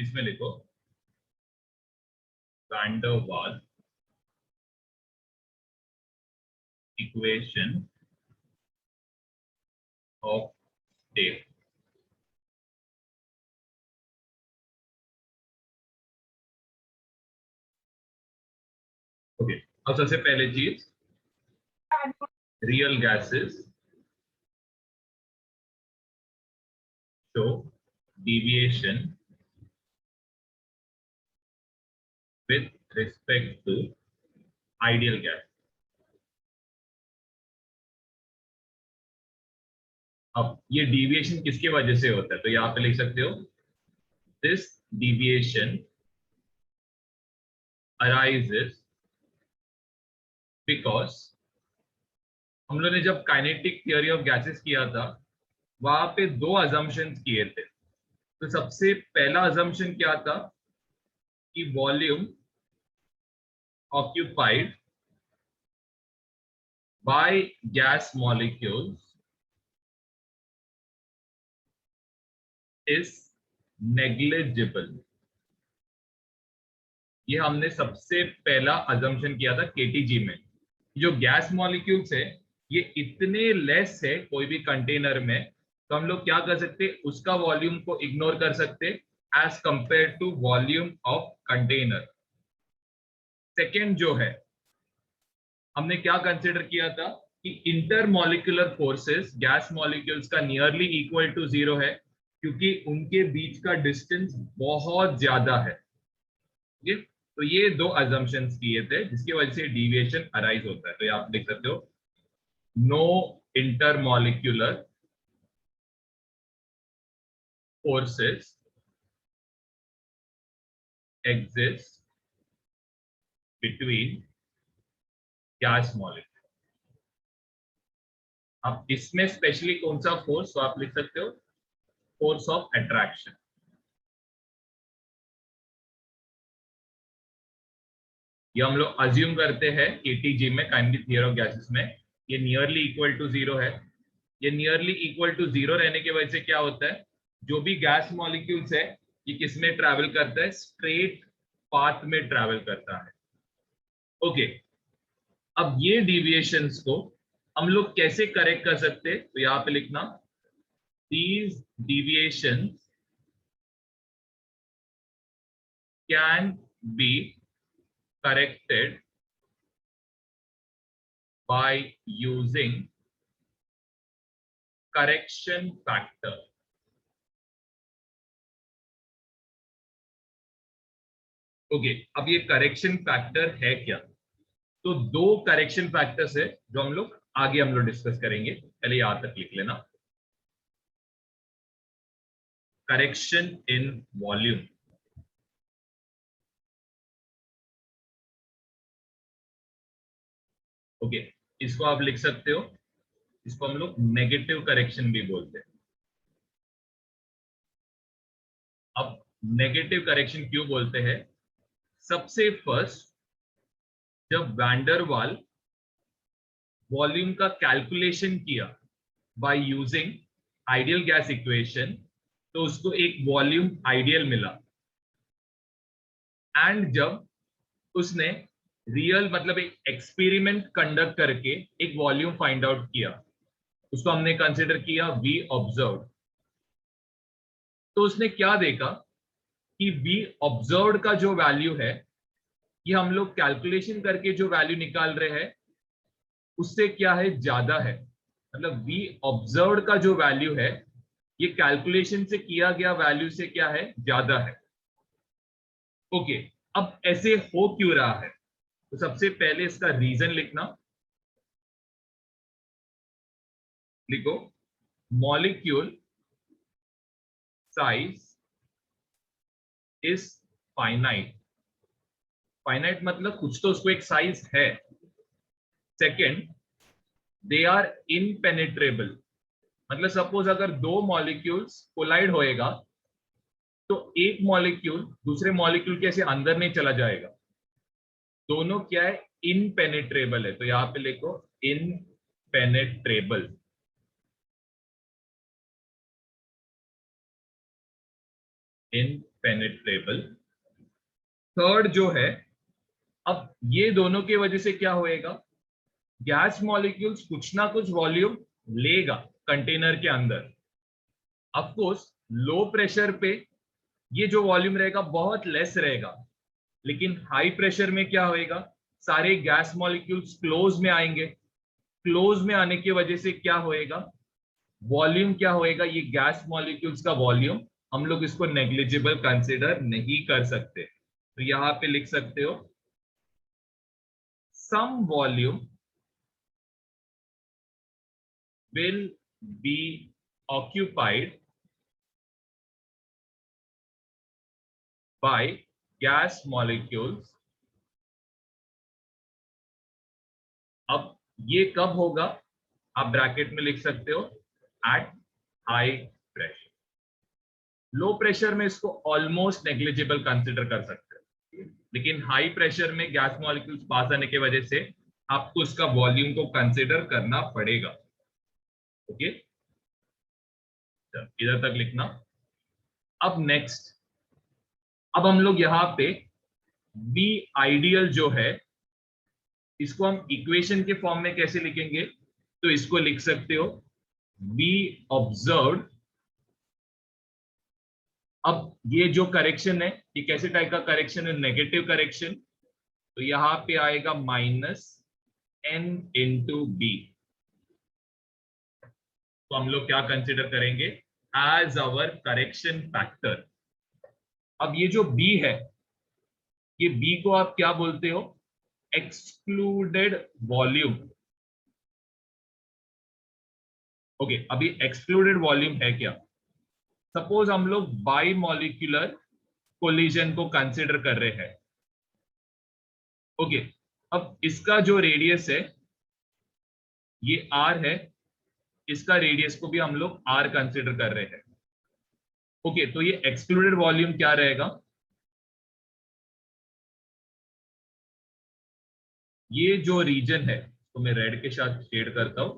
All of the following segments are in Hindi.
इसमें लिखो वैन डर वाल इक्वेशन ऑफ स्टेट। ओके, अब सबसे पहले चीज, real gases show deviation with respect to ideal gas। अब ये deviation किसकी वजह से होता है, तो यहां पे लिख सकते हो this deviation arises because, हम लोगों ने जब काइनेटिक थियोरी ऑफ गैसेस किया था वहां पे दो अजम्पशंस किए थे। तो सबसे पहला अजम्पशन क्या था कि volume occupied by gas molecules is negligible। ये हमने सबसे पहला अजम्पशन किया था केटीजी में। जो गैस मॉलिक्यूल्स है ये इतने लेस है कोई भी कंटेनर में, तो हम लोग क्या कर सकते, उसका वॉल्यूम को इग्नोर कर सकते as compare to volume of container. Second जो है, हमने क्या कंसिडर किया था कि इंटरमॉलिक्यूलर फोर्सेस गैस मॉलिक्यूल्स का नियरली इक्वल टू जीरो है, क्योंकि उनके बीच का डिस्टेंस बहुत ज्यादा है। तो ये दो अजम्पशंस किए थे जिसकी वजह से डिविएशन अराइज होता है। तो ये आप देख सकते हो, no intermolecular forces exist between gas molecule. अब इसमें स्पेशली कौन सा फोर्स, तो आप लिख सकते हो फोर्स ऑफ अट्रैक्शन। ये हम लोग अज्यूम करते हैं केटीजी में, काइनेटिक थ्योरी ऑफ गैसेस में, ये नियरली इक्वल टू जीरो है। ये नियरली इक्वल टू जीरो रहने की वजह से क्या होता है, जो भी गैस मॉलिक्यूल्स है ये किस में ट्रैवल करता है, स्ट्रेट पाथ में ट्रैवल करता है। ओके, अब ये डिविएशंस को हम लोग कैसे करेक्ट कर सकते हैं, तो यहां पे लिखना these deviations can be corrected by using correction factor। Okay, अब ये करेक्शन फैक्टर है क्या, तो दो करेक्शन फैक्टर्स है जो हम लोग आगे डिस्कस करेंगे, पहले यहां तक लिख लेना। करेक्शन इन वॉल्यूम, ओके, इसको आप लिख सकते हो, इसको हम लोग नेगेटिव करेक्शन भी बोलते हैं। अब नेगेटिव करेक्शन क्यों बोलते हैं, सबसे फर्स्ट जब वैन डर वाल वॉल्यूम का कैलकुलेशन किया by using ideal gas equation, तो उसको एक वॉल्यूम आइडियल मिला। एंड जब उसने रियल मतलब एक एक्सपेरिमेंट कंडक्ट करके एक वॉल्यूम फाइंड आउट किया, उसको हमने कंसिडर किया वी ऑब्जर्व। तो उसने क्या देखा कि वी ऑब्जर्व का जो वैल्यू है, ये हम लोग कैलकुलेशन करके जो वैल्यू निकाल रहे हैं उससे क्या है, ज्यादा है। मतलब वी ऑब्जर्व का जो वैल्यू है ये कैलकुलेशन से किया गया वैल्यू से क्या है, ज्यादा है। ओके, अब ऐसे हो क्यों रहा है, तो सबसे पहले इसका रीजन लिखना, लिखो molecule size is finite. Finite मतलब कुछ तो उसको एक साइज है। सेकेंड, दे आर इनपेनेट्रेबल, मतलब सपोज अगर दो मॉलिक्यूल्स कोलाइड होएगा तो एक मॉलिक्यूल दूसरे मॉलिक्यूल के ऐसे अंदर नहीं चला जाएगा, दोनों क्या है, इनपेनेट्रेबल है। तो यहां पे लिखो इनपेनेट्रेबल। पेनिट्रेबल। थर्ड जो है, अब ये दोनों की वजह से क्या होएगा, गैस मॉलिक्यूल्स कुछ ना कुछ वॉल्यूम लेगा कंटेनर के अंदर। ऑफ कोर्स लो प्रेशर पे ये जो वॉल्यूम रहेगा बहुत लेस रहेगा, लेकिन हाई प्रेशर में क्या होएगा, सारे गैस मॉलिक्यूल्स क्लोज में आएंगे। क्लोज में आने की वजह से क्या होएगा, वॉल्यूम क्या होएगा, ये गैस मॉलिक्यूल्स का वॉल्यूम हम लोग इसको नेग्लिजिबल कंसिडर नहीं कर सकते। तो यहां पे लिख सकते हो सम volume will be occupied by gas molecules। अब ये कब होगा, आप ब्रैकेट में लिख सकते हो at high pressure. Low pressure में इसको ऑलमोस्ट नेग्लिजिबल कंसिडर कर सकते हो, लेकिन हाई प्रेशर में गैस मॉलिक्यूल्स पास आने की वजह से आपको उसका वॉल्यूम को कंसिडर करना पड़ेगा। ओके, इधर तक लिखना। अब नेक्स्ट, अब हम लोग यहां पे बी आइडियल जो है इसको हम इक्वेशन के फॉर्म में कैसे लिखेंगे, तो इसको लिख सकते हो बी ऑब्जर्व्ड। अब ये जो करेक्शन है ये कैसे टाइप का करेक्शन है, नेगेटिव करेक्शन। तो यहां पे आएगा माइनस n इंटू बी। तो हम लोग क्या कंसिडर करेंगे एज आवर करेक्शन फैक्टर। अब ये जो b है, ये b को आप क्या बोलते हो, एक्सक्लूडेड वॉल्यूम। ओके, अभी एक्सक्लूडेड वॉल्यूम है क्या, सपोज हम लोग बाई मॉलिक्यूलर कोलिजन को कंसिडर कर रहे हैं। ओके, अब इसका जो रेडियस है ये r है, इसका रेडियस को भी हम लोग r कंसिडर कर रहे हैं। ओके, तो ये एक्सक्लूडेड वॉल्यूम क्या रहेगा, ये जो रीजन है, तो मैं रेड के साथ शेड करता हूं।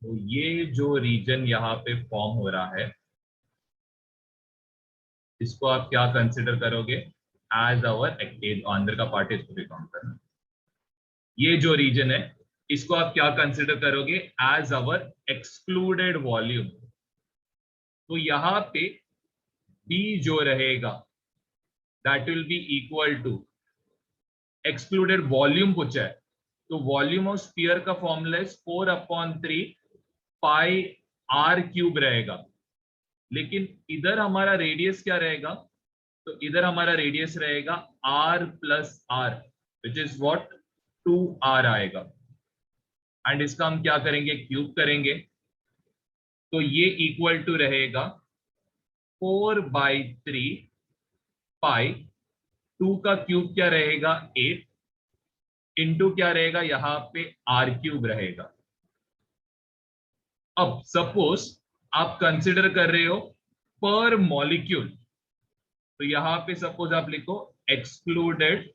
तो ये जो रीजन यहाँ पे फॉर्म हो रहा है इसको आप क्या कंसिडर करोगे एज आवर अंदर का पार्ट, इसको भी काउंट करना। ये जो रीजन है इसको आप क्या कंसिडर करोगे एज आवर एक्सक्लूडेड वॉल्यूम। तो यहां पे B जो रहेगा that will be equal to, excluded volume पूछा है तो वॉल्यूम ऑफ स्फीयर का फॉर्मूला है 4/3 पाई r क्यूब रहेगा। लेकिन इधर हमारा रेडियस क्या रहेगा, तो इधर हमारा रेडियस रहेगा r plus r which is what 2r आएगा। एंड इसका हम क्या करेंगे, क्यूब करेंगे। तो ये इक्वल टू रहेगा 4/3 पाई, 2 का क्यूब क्या रहेगा 8 इंटू क्या रहेगा यहां पे r क्यूब रहेगा। अब सपोज आप कंसिडर कर रहे हो पर मॉलिक्यूल, तो यहां पे सपोज आप लिखो एक्सक्लूडेड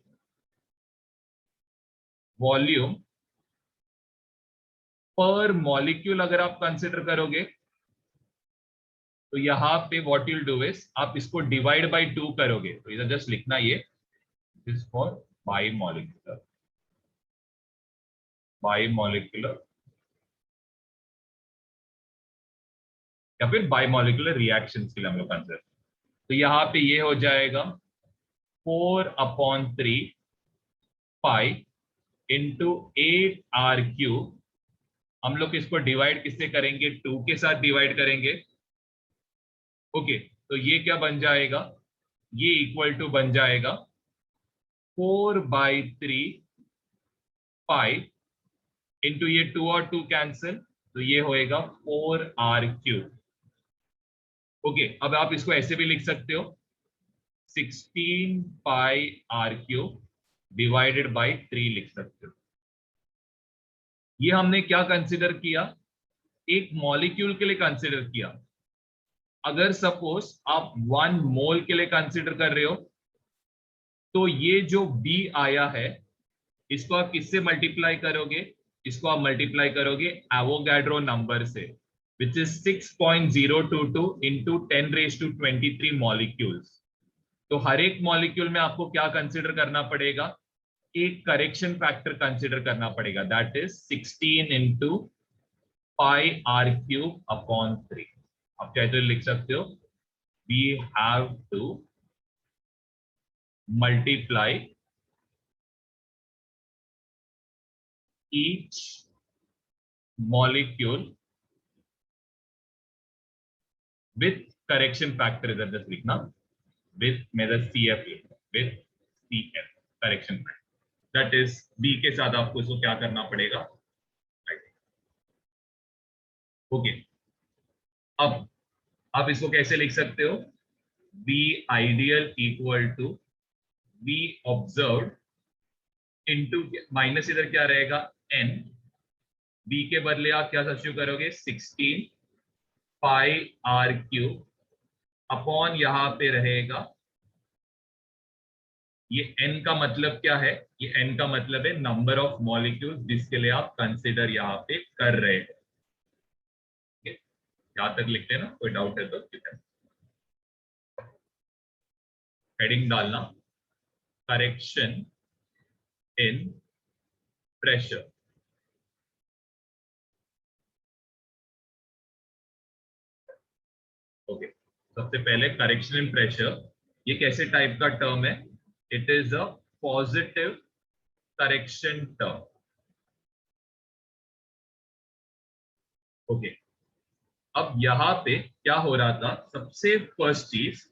वॉल्यूम पर मॉलिक्यूल। अगर आप कंसिडर करोगे तो यहां पे व्हाट यू डू इज आप इसको डिवाइड बाय 2 करोगे। तो इधर जस्ट लिखना ये इज फॉर बाई मॉलिक्यूलर या फिर बाई मॉलिक्यूलर रिएक्शंस के लिए हम लोग कंसिडर। तो यहां पे ये हो जाएगा 4/3 पाई इंटू 8r क्यूब। हम लोग इसको डिवाइड किससे करेंगे, 2 के साथ डिवाइड करेंगे। ओके, तो ये क्या बन जाएगा, ये इक्वल टू बन जाएगा 4/3 पाई इंटू ये 2 और 2 कैंसिल, तो ये होएगा 4r क्यूब। ओके, अब आप इसको ऐसे भी लिख सकते हो 16 पाई r क्यूब डिवाइडेड बाई 3 लिख सकते हो। ये हमने क्या कंसिडर किया, एक मॉलिक्यूल के लिए कंसिडर किया। अगर सपोज आप 1 मोल के लिए कंसिडर कर रहे हो तो ये जो B आया है इसको आप किससे मल्टीप्लाई करोगे, इसको आप मल्टीप्लाई करोगे एवोगैड्रो नंबर से। which is 6.022 into 10⁻23 molecules. तो हर एक मॉलिक्यूल में आपको क्या कंसिडर करना पड़ेगा, एक करेक्शन फैक्टर कंसिडर करना पड़ेगा, दैट इज 16 into πr³/3। आप चाहे तो लिख सकते हो we have to multiply each molecule with correction factor, इधर जस्ट लिखना with मेरा CF लिखना, with CF correction factor, that is B के साथ आपको इसको क्या करना पड़ेगा, ओके। अब आप इसको कैसे लिख सकते हो, V ideal equal to V observed into minus इधर क्या रहेगा N, B के बदले आप क्या सब्स्टिट्यूट करोगे 16 πr³ अपॉन यहां पे रहेगा, ये N का मतलब क्या है, ये N का मतलब है नंबर ऑफ मॉलिक्यूल्स जिसके लिए आप कंसिडर यहां पे कर रहे हैं। यहां तक लिखते हैं ना, कोई डाउट है तो हेडिंग डालना करेक्शन इन प्रेशर। ओके, सबसे पहले करेक्शन इन प्रेशर ये कैसे टाइप का टर्म है, it is a positive correction term. Okay, अब यहां पे क्या हो रहा था, सबसे फर्स्ट चीज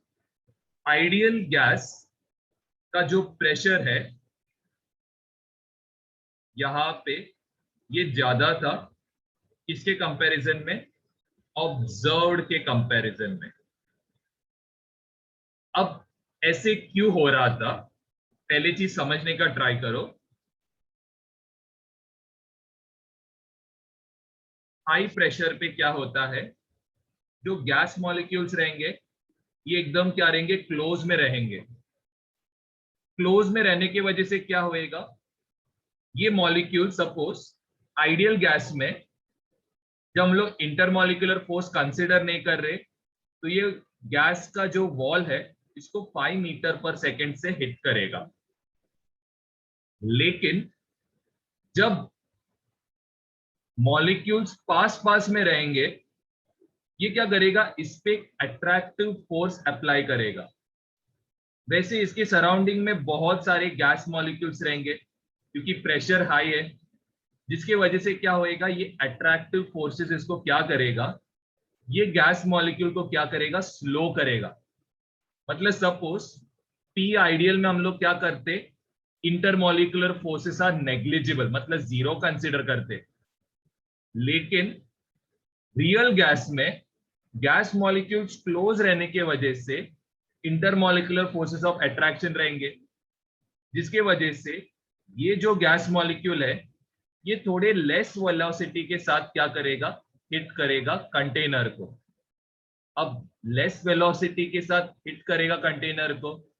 आइडियल गैस का जो प्रेशर है यहां पे ये ज्यादा था, किसके कंपैरिजन में, ऑब्जर्व्ड के कंपैरिजन में। अब ऐसे क्यों हो रहा था, पहली चीज समझने का ट्राई करो। हाई प्रेशर पे क्या होता है, जो गैस मॉलिक्यूल्स रहेंगे ये एकदम क्या रहेंगे, क्लोज में रहेंगे। क्लोज में रहने की वजह से क्या होएगा, ये मॉलिक्यूल सपोज आइडियल गैस में जब हम लोग इंटरमॉलिक्यूलर फोर्स कंसिडर नहीं कर रहे तो ये गैस का जो वॉल है इसको 5 मीटर पर सेकेंड से हिट करेगा। लेकिन जब मॉलिक्यूल्स पास पास में रहेंगे ये क्या करेगा, इस पे अट्रैक्टिव फोर्स अप्लाई करेगा। वैसे इसके सराउंडिंग में बहुत सारे गैस मॉलिक्यूल्स रहेंगे क्योंकि प्रेशर हाई है, जिसकी वजह से क्या होएगा, ये अट्रैक्टिव फोर्सेस इसको क्या करेगा, ये गैस मॉलिक्यूल को क्या करेगा, स्लो करेगा। मतलब सपोज पी आइडियल में हम लोग क्या करते, इंटरमॉलिक्यूलर फोर्सेस आर नेग्लिजिबल, मतलब जीरो कंसिडर करते। लेकिन रियल गैस में गैस मॉलिक्यूल्स क्लोज रहने की वजह से इंटरमॉलिक्यूलर फोर्सेस ऑफ अट्रैक्शन रहेंगे, जिसके वजह से ये जो गैस मॉलिक्यूल है ये थोड़े लेस वेलोसिटी के साथ क्या करेगा, हिट करेगा कंटेनर को। अब लेस वेलोसिटी के साथ हिट करेगा कंटेनर को,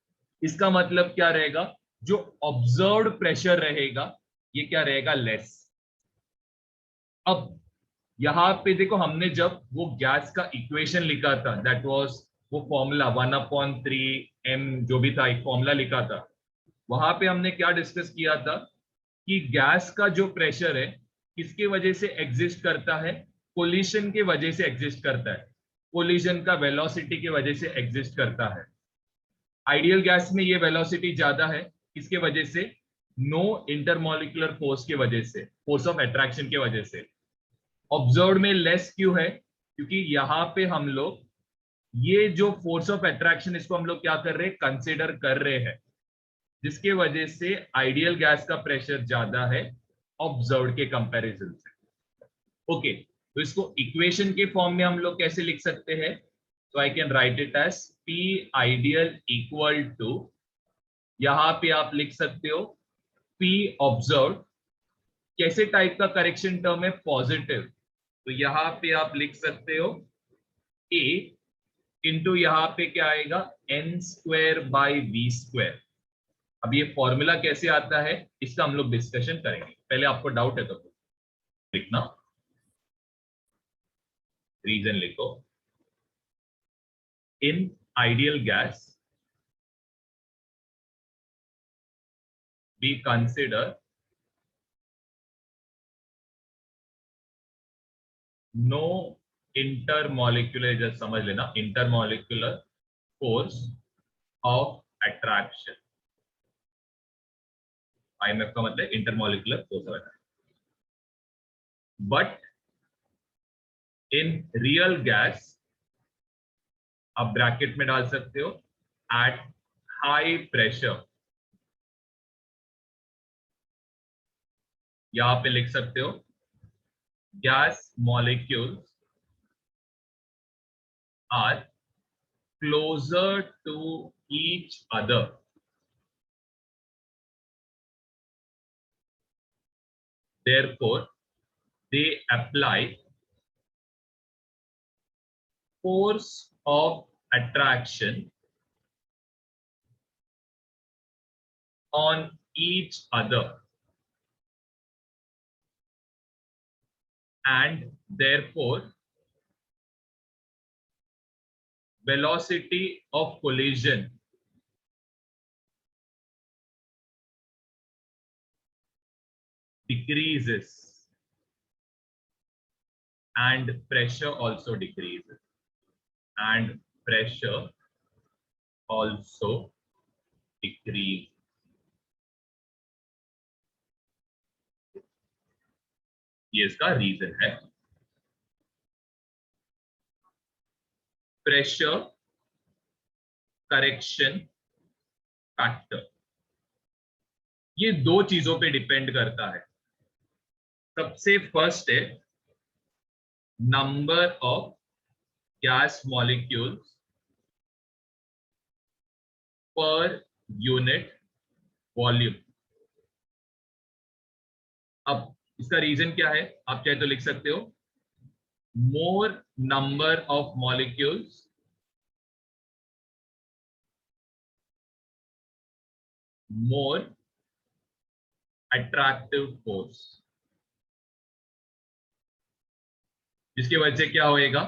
इसका मतलब क्या रहेगा, जो ऑब्जर्व्ड प्रेशर रहेगा ये क्या रहेगा, लेस। अब यहां पे देखो, हमने जब वो गैस का इक्वेशन लिखा था, दैट वाज वो फॉर्मूला 1/3m जो भी था, एक फॉर्मूला लिखा था, वहां पे हमने क्या डिस्कस किया था कि गैस का जो प्रेशर है किसकी वजह से एग्जिस्ट करता है, कोलिशन की वजह से एग्जिस्ट करता है, कोलिशन का वेलोसिटी की वजह से एग्जिस्ट करता है। आइडियल गैस में ये वेलोसिटी ज्यादा है, किसके वजह से, नो इंटरमॉलिक्यूलर फोर्स की वजह से, फोर्स ऑफ अट्रैक्शन की वजह से। ऑब्जर्व्ड में लेस क्यों है, क्योंकि यहां पे हम लोग ये जो फोर्स ऑफ अट्रैक्शन इसको हम लोग क्या कर रहे हैं, कंसिडर कर रहे हैं, जिसके वजह से आइडियल गैस का प्रेशर ज्यादा है ऑब्जर्व्ड के कंपैरिजन से। ओके, तो इसको इक्वेशन के फॉर्म में हम लोग कैसे लिख सकते हैं, तो I can write it as P ideal equal to, यहां पे आप लिख सकते हो P ऑब्जर्व्ड, कैसे टाइप का करेक्शन टर्म है, पॉजिटिव, तो यहां पे आप लिख सकते हो A इंटू यहां पे क्या आएगा, n²/v²। अब ये फॉर्मूला कैसे आता है इसका हम लोग डिस्कशन करेंगे, पहले आपको डाउट है तो लिखना। रीजन लिखो, in ideal gas we consider no intermolecular, just समझ लेना, intermolecular force of attraction. IMF का मतलब intermolecular force of attraction. But in real gas, आप ब्रैकेट में डाल सकते हो, एट हाई प्रेशर, यहां पे लिख सकते हो gas molecules are closer to each other, therefore they apply force of attraction on each other, and therefore velocity of collision decreases and pressure also decreases, and pressure also decrease। ये इसका रीजन है। प्रेशर करेक्शन फैक्टर, ये दो चीजों पे डिपेंड करता है। सबसे फर्स्ट है number of gas molecules per unit volume. अब इसका रीजन क्या है, आप चाहे तो लिख सकते हो मोर number of molecules more attractive force, जिसकी वजह से क्या होएगा,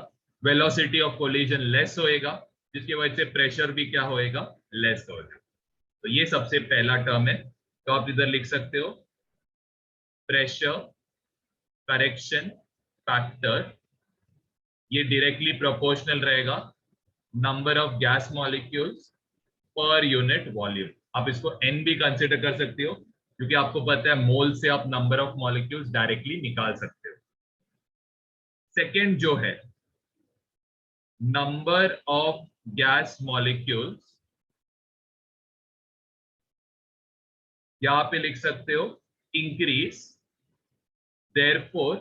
वेलोसिटी ऑफ कोलिजन लेस होएगा, जिसकी वजह से प्रेशर भी क्या होएगा, लेस होएगा। तो ये सबसे पहला टर्म है, तो आप इधर लिख सकते हो प्रेशर करेक्शन फैक्टर, ये डायरेक्टली प्रोपोर्शनल रहेगा number of gas molecules per unit volume. आप इसको n भी कंसिडर कर सकते हो, क्योंकि आपको पता है मोल से आप नंबर ऑफ मॉलिक्यूल्स डायरेक्टली निकाल सकते हो। सेकेंड जो है नंबर ऑफ गैस मॉलिक्यूल्स, यहां पे लिख सकते हो increase, therefore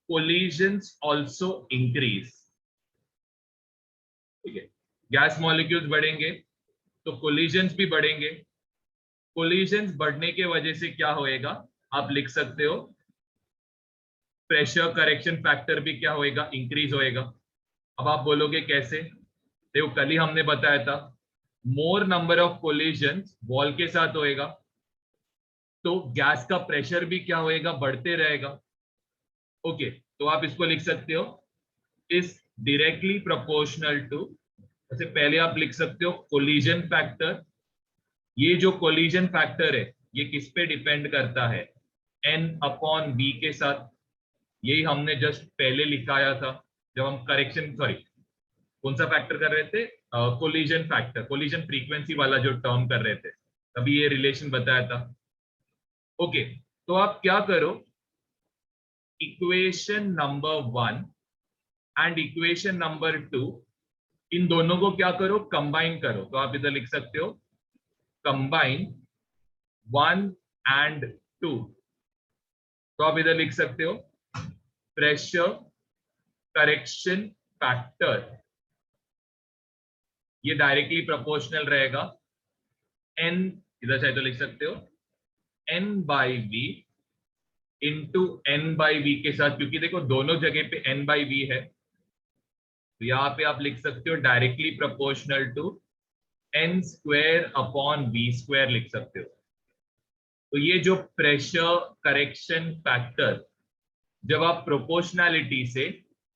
collisions also increase. ठीक है, गैस मॉलिक्यूल्स बढ़ेंगे तो कोलिजन्स भी बढ़ेंगे। कोलिजन्स बढ़ने के वजह से क्या होएगा, आप लिख सकते हो प्रेशर करेक्शन फैक्टर भी क्या होएगा, इंक्रीज होएगा। अब आप बोलोगे कैसे, देखो कल ही हमने बताया था मोर नंबर ऑफ कोलिजन्स वॉल के साथ होएगा तो गैस का प्रेशर भी क्या होएगा, बढ़ते रहेगा। ओके, तो आप इसको लिख सकते हो इज डायरेक्टली प्रोपोर्शनल टू, जैसे पहले आप लिख सकते हो कोलिजन फैक्टर। ये जो कोलिजन फैक्टर है ये किस पे डिपेंड करता है, n अपॉन v के साथ। यही हमने जस्ट पहले लिखाया था जब हम करेक्शन, सॉरी कौन सा फैक्टर कर रहे थे, कोलिजन फैक्टर, कोलिजन फ्रीक्वेंसी वाला जो टर्म कर रहे थे, तभी ये रिलेशन बताया था। ओके, तो आप क्या करो, equation number 1 and equation number 2, इन दोनों को क्या करो, कंबाइन करो। तो आप इधर लिख सकते हो कंबाइन 1 एंड 2, तो आप इधर लिख सकते हो प्रेशर करेक्शन फैक्टर, ये डायरेक्टली प्रोपोर्शनल रहेगा n, इधर चाहे तो लिख सकते हो n by V into n by V के साथ, क्योंकि देखो दोनों जगह पे n बाई वी है, तो यहां पे आप लिख सकते हो directly proportional to n square upon V square लिख सकते हो। तो ये जो प्रेशर करेक्शन फैक्टर जब आप प्रोपोर्शनैलिटी से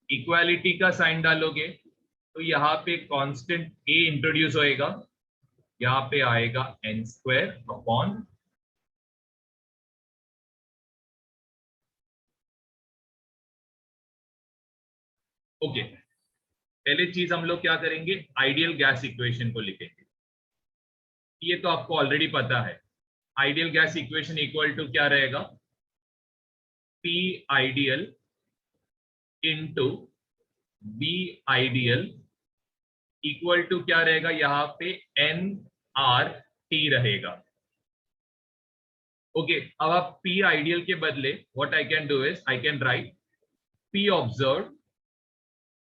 इक्वालिटी का साइन डालोगे तो यहाँ पे कांस्टेंट a इंट्रोड्यूस होएगा, यहाँ पे आएगा n स्क्वायर अपॉन ओके। पहले चीज हम लोग क्या करेंगे, आइडियल गैस इक्वेशन को लिखेंगे। ये तो आपको ऑलरेडी पता है, ideal gas equation equal to क्या रहेगा, P ideal into B ideal equal to क्या रहेगा, यहाँ पे nRT रहेगा। ओके, अब आप P आइडियल के बदले what I can do is I can right P observe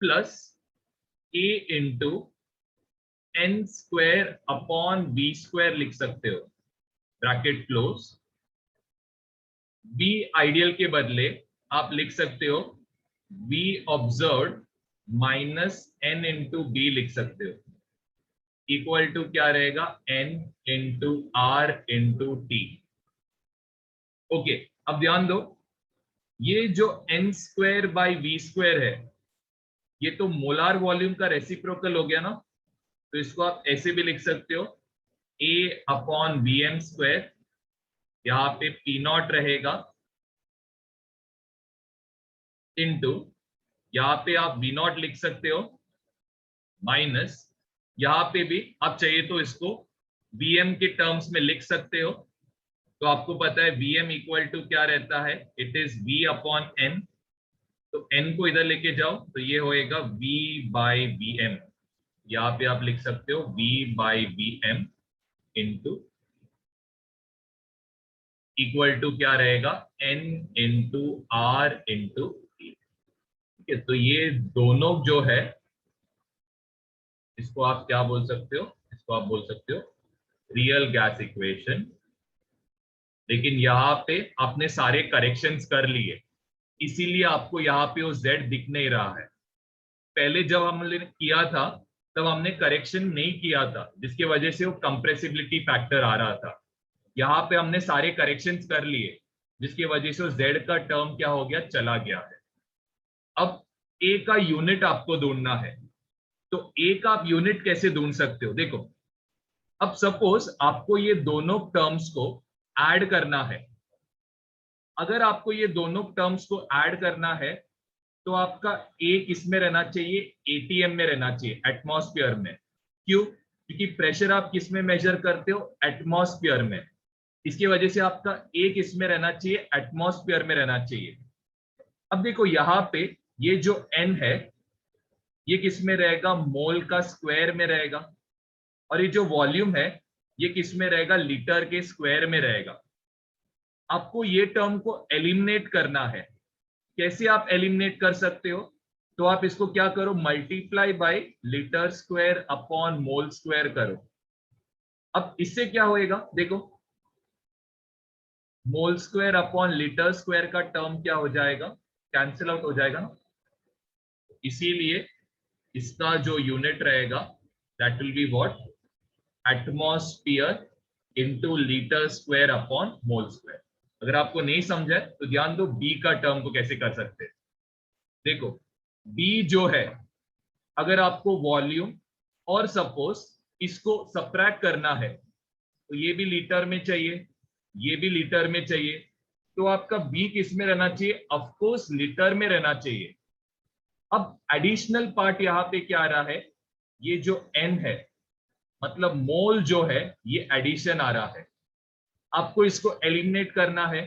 plus A into n square upon B square लिख सकते हो, ब्रैकेट क्लोज। B आइडियल के बदले आप लिख सकते हो B observe minus n into B लिख सकते हो, इक्वल टू क्या रहेगा, n into R into T. Okay, अब ध्यान दो, ये जो n square by V square है ये तो मोलार वॉल्यूम का रेसिप्रोकल हो गया ना, तो इसको आप ऐसे भी लिख सकते हो a upon V M square, यहाँ पे पी नॉट रहेगा इंटू यहाँ पे आप वी नॉट लिख सकते हो माइनस, यहाँ पे भी आप चाहिए तो इसको Vm के टर्म्स में लिख सकते हो। तो आपको पता है Vm इक्वल टू क्या रहता है, it is V upon n, तो n को इधर लेके जाओ तो ये होएगा V बाई वी एम, यहाँ पे आप लिख सकते हो V by V M into equal to क्या रहेगा, n into R into T. ठीक है, तो ये दोनों जो है इसको आप क्या बोल सकते हो, इसको आप बोल सकते हो रियल गैस इक्वेशन। लेकिन यहाँ पे आपने सारे करेक्शंस कर लिए, इसीलिए आपको यहाँ पे वो z दिख नहीं रहा है। पहले जब हमने किया था तब हमने करेक्शन नहीं किया था, जिसकी वजह से वो कंप्रेसिबिलिटी फैक्टर आ रहा था। यहाँ पे हमने सारे करेक्शंस कर लिए, जिसकी वजह से z का टर्म क्या हो गया, चला गया है। अब a का यूनिट आपको ढूंढना है, तो a का आप यूनिट कैसे ढूंढ सकते हो, देखो अब सपोज आपको ये दोनों टर्म्स को ऐड करना है। अगर आपको ये दोनों टर्म्स को ऐड करना है तो आपका a किसमें रहना चाहिए, एटीएम में रहना चाहिए, एटमॉस्फेयर में। क्यों, क्योंकि प्रेशर आप किस में मेजर करते हो, एटमॉस्फेयर में। इसकी वजह से आपका a किसमें रहना चाहिए, एटमॉस्फेयर में रहना चाहिए। अब देखो यहाँ पे ये जो n है ये किस में रहेगा, मोल का स्क्वायर में रहेगा, और ये जो वॉल्यूम है ये किस में रहेगा, लीटर के स्क्वायर में रहेगा। आपको ये टर्म को एलिमिनेट करना है। कैसे आप एलिमिनेट कर सकते हो, तो आप इसको क्या करो, multiply by litre square upon mole square करो। अब इससे क्या होएगा, देखो mole square upon litre square का टर्म क्या हो जाएगा, कैंसिल आउट हो जाएगा ना। इसीलिए इसका जो यूनिट रहेगा that will be what, atmosphere into litre square upon mole square. अगर आपको नहीं समझा है तो ध्यान दो बी का टर्म को कैसे कर सकते हैं। देखो बी जो है, अगर आपको वॉल्यूम और सपोज इसको सब्ट्रैक्ट करना है तो ये भी लीटर में चाहिए, ये भी लीटर में चाहिए, तो आपका बी किस में रहना चाहिए, ऑफ कोर्स लीटर में रहना चाहिए। अब एडिशनल पार्ट यहाँ पे क्या आ रहा है, ये जो n है मतलब मोल जो है ये एडिशन आ रहा है। आपको इसको एलिमिनेट करना है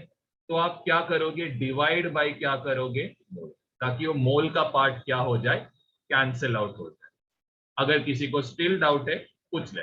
तो आप क्या करोगे, डिवाइड बाय क्या करोगे, ताकि वो मोल का पार्ट क्या हो जाए, कैंसिल आउट हो जाए। अगर किसी को स्टिल डाउट है पूछ ले।